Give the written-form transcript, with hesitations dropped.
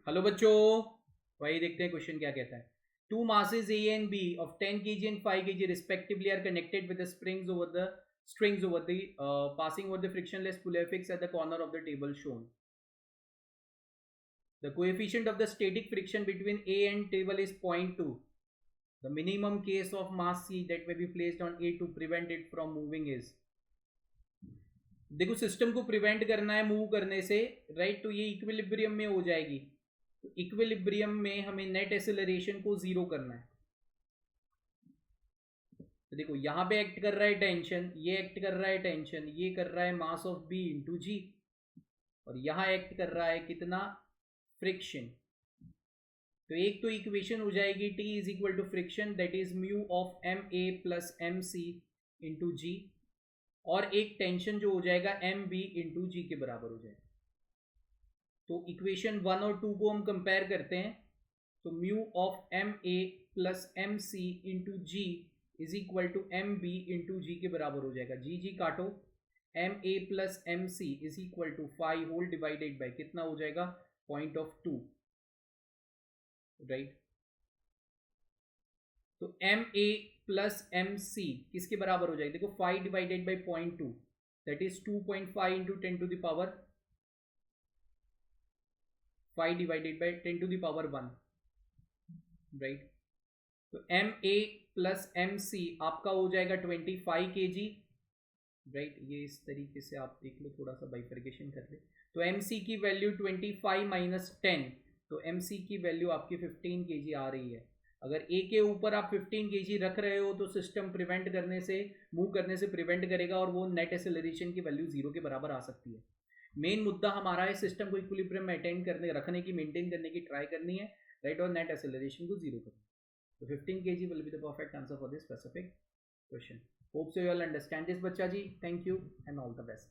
Hello बच्चों, वही देखते हैं क्वेश्चन क्या कहता है. Two masses A and B of 10 kg and 5 kg respectively are connected with the strings over the passing over the frictionless pulley fix at the corner of the table shown. The coefficient of the static friction between A and table is 0.2. The minimum case of mass C that may be placed on A to prevent it from moving is. देखो system को prevent करना है move करने से, right. तो ये equilibrium में हो जाएगी. तो इक्विलिब्रियम में हमें नेट एक्सेलरेशन को जीरो करना है. तो देखो यहां पे एक्ट कर रहा है टेंशन, ये एक्ट कर रहा है टेंशन, ये कर रहा है mass of B into G, और यहां एक्ट कर रहा है कितना, फ्रिक्शन. तो एक तो इक्वेशन हो जाएगी T is equal to friction that is mu of M A plus M C into G, और एक टेंशन जो हो जाएगा एम बी इंटू जी के बराबर हो जाएगा. तो इक्वेशन 1 और 2 को हम कंपेयर करते हैं. तो mu of M A plus M C into G is equal to M B into G के बराबर हो जाएगा. जी जी काटो, M A plus M C is equal to 5 whole divided by कितना हो जाएगा, 0.2, राइट. तो M A plus M C किसके बराबर हो जाएगा, देखो 5 divided by 0.2 that is 2.5 into 10 to the power 5 divided by 10 to the power 1, right. तो M A plus M C आपका हो जाएगा 25 kg, राइट. ये इस तरीके से आप देख लो, थोड़ा सा बाइफर्केशन कर ले. तो एम सी की वैल्यू 25 माइनस 10, तो एम सी की वैल्यू आपकी 15 kg आ रही है. अगर ए के ऊपर आप 15 kg रख रहे हो तो सिस्टम प्रिवेंट करने से, मूव करने से प्रिवेंट करेगा, और वो नेट एक्सेलरेशन की वैल्यू जीरो के बराबर आ सकती है. मेन मुद्दा हमारा है सिस्टम को इक्विलिब्रियम मेंटेन करने, रखने की, मेंटेन करने की ट्राई करनी है, राइट, और नेट एक्सेलरेशन को जीरो करना. तो 15 kg will be the perfect answer for this specific question. Hope so you all understand this बच्चा ji. Thank you and all the best.